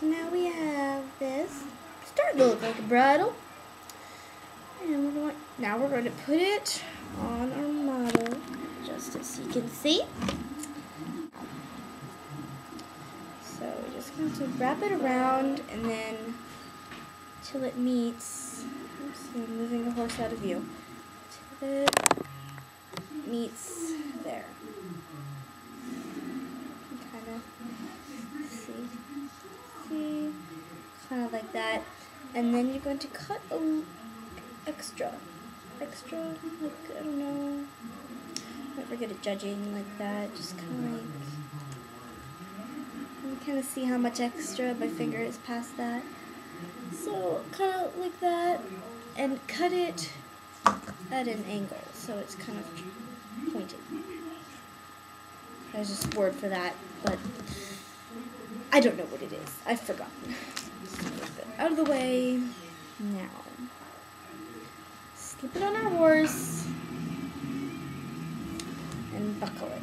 So now we have this. Starting to look like a bridle. And now we're going to put it on our model, just as you can see. So we're just going to wrap it around and then till it meets. Oops, I'm moving the horse out of view. Till it meets there. Kind of see, kind of like that, and then you're going to cut a extra, like, I don't know, I'm never good at judging like that, just kind of like, you can kind of see how much extra my finger is past that, so kind of like that, and cut it at an angle, so it's kind of pointed. There's just a word for that, but I don't know what it is. I've forgotten. Just move it out of the way. Now, slip it on our horse and buckle it.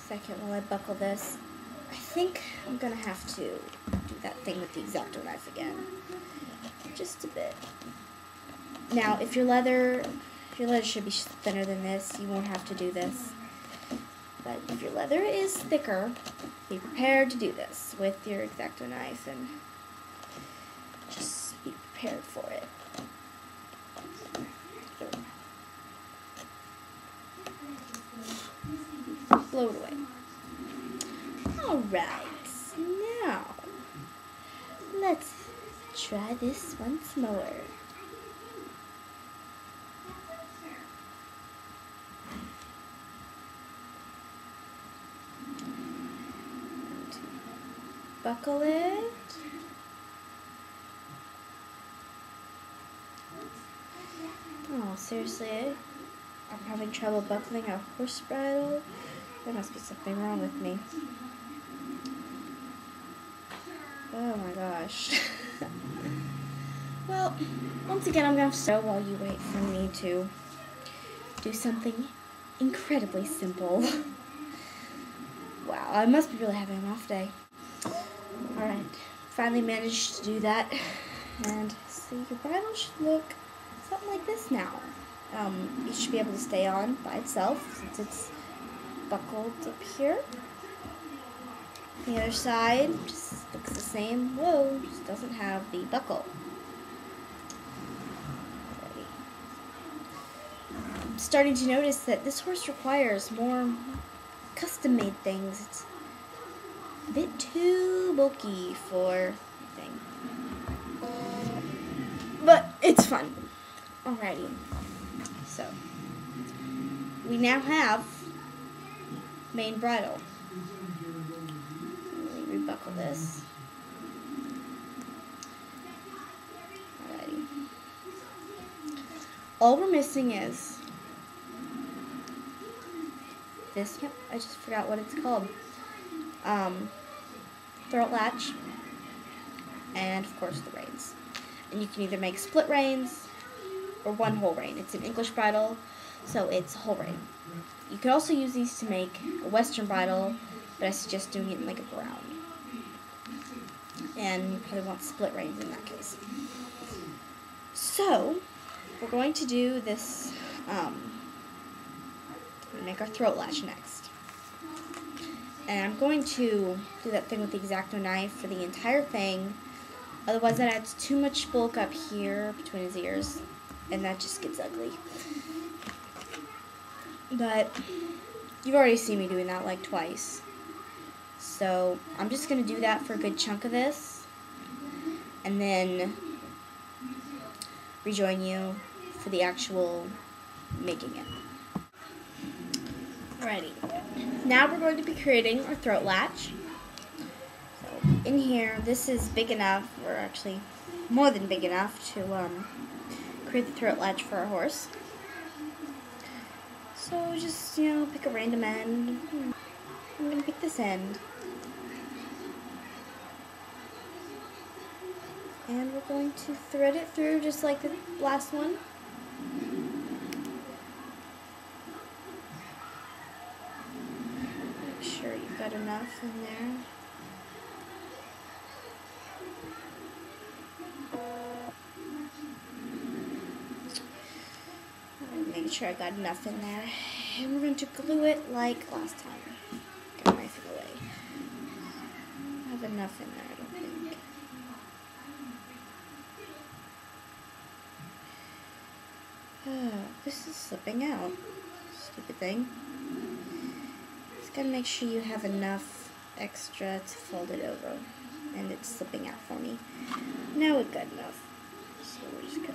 Second, while I buckle this, I think I'm gonna have to do that thing with the X-Acto knife again, just a bit. Now, if your leather should be thinner than this, you won't have to do this. But if your leather is thicker, be prepared to do this with your X-Acto knife, and just be prepared for it. Blow it away. Alright, now let's try this once more. Buckle it. Oh, seriously, I'm having trouble buckling a horse bridle. There must be something wrong with me. Oh my gosh. Well, once again, I'm going to stop while you wait for me to do something incredibly simple. Wow, I must be really having an off day. Alright, finally managed to do that. And so your bridle should look something like this now. It should be able to stay on by itself since it's buckled up here. The other side just looks the same. Whoa, just doesn't have the buckle. I'm starting to notice that this horse requires more custom-made things. It's a bit too bulky for anything. But it's fun. Alrighty. So, we now have main bridle. Let me rebuckle this. Alrighty. All we're missing is this. Yep, I just forgot what it's called. Throat latch, and of course the reins. And you can either make split reins or one whole rein. It's an English bridle, so it's a whole rein. You could also use these to make a Western bridle, but I suggest doing it in like a brown. And you probably want split reins in that case. So, we're going to do this, make our throat latch next. And I'm going to do that thing with the X-Acto knife for the entire thing. Otherwise that adds too much bulk up here between his ears, and that just gets ugly. But you've already seen me doing that like twice. So I'm just going to do that for a good chunk of this, and then rejoin you for the actual making it. Alrighty, now we're going to be creating our throat latch. So in here, this is big enough, or actually more than big enough, to create the throat latch for our horse. So just, pick a random end. I'm going to pick this end. And we're going to thread it through just like the last one. Make sure you've got enough in there. Making sure I got enough in there. And we're going to glue it like last time. Get my knife away. I have enough in there, I don't think. This is slipping out. Stupid thing. Just gotta make sure you have enough extra to fold it over. And it's slipping out for me. Now we've got enough. So we're just gonna...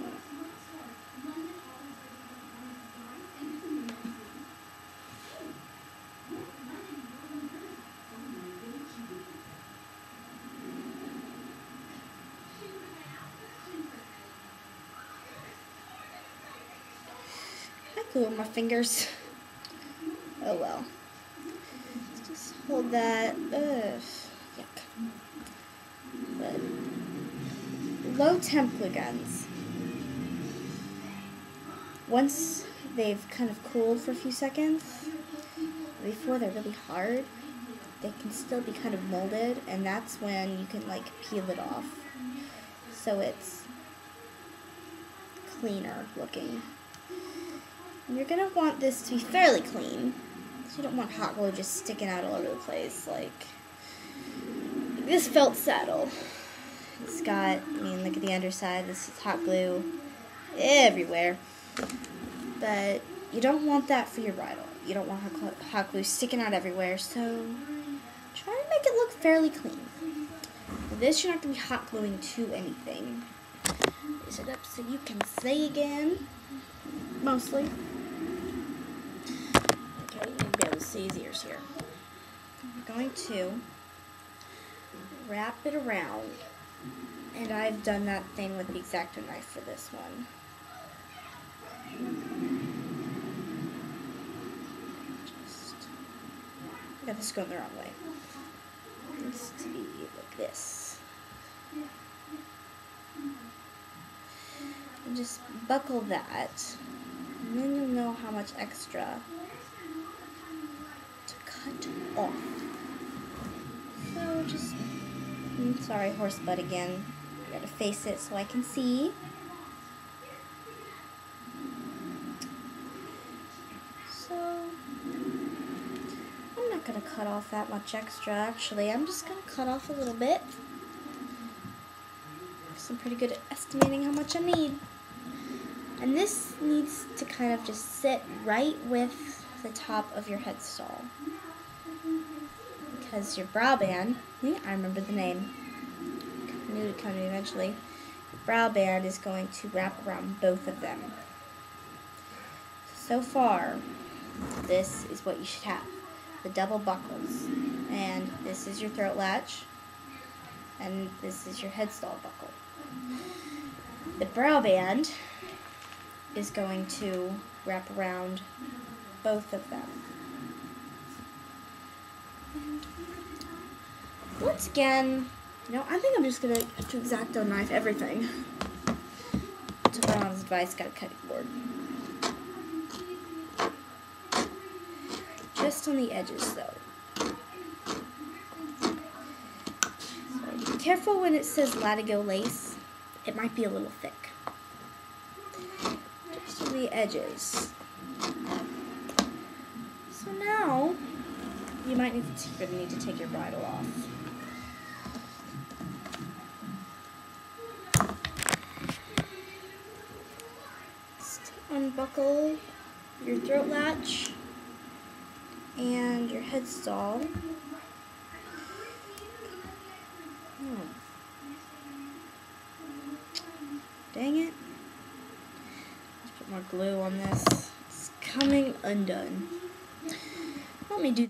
glue on my fingers. Oh well. Let's just hold that. Yuck. But low temp glue guns. Once they've kind of cooled for a few seconds, before they're really hard, they can still be kind of molded, and that's when you can like peel it off. So it's cleaner looking. And you're going to want this to be fairly clean. So you don't want hot glue just sticking out all over the place. Like this felt saddle. It's got, I mean, look at the underside. This is hot glue everywhere. But you don't want that for your bridle. You don't want hot glue sticking out everywhere. So try to make it look fairly clean. For this, you're not going to be hot gluing to anything. Raise it up so you can see again. Mostly. Okay, you'll be able to see his ears here. We're going to wrap it around, and I've done that thing with the X-Acto knife for this one. I got this going the wrong way. It needs to be like this. And just buckle that. And then you'll know how much extra to cut off. So just, sorry, horse butt again. I gotta face it so I can see. So, I'm not gonna cut off that much extra, actually. I'm just gonna cut off a little bit. I'm pretty good at estimating how much I need. And this needs to kind of just sit right with the top of your headstall. Because your brow band, I remember the name. I knew it would come to me eventually. Your brow band is going to wrap around both of them. So far, this is what you should have. The double buckles. And this is your throat latch. And this is your headstall buckle. The brow band is going to wrap around both of them. And once again, I think I'm just going to X-Acto knife everything. Took my mom's advice, got a cutting board. Just on the edges though. So be careful when it says Latigo lace. It might be a little thick. Just on the edges. So now, you might need to take your bridle off. Just unbuckle your throat latch and your headstall. Dang it. Let's put more glue on this. It's coming undone. Let me do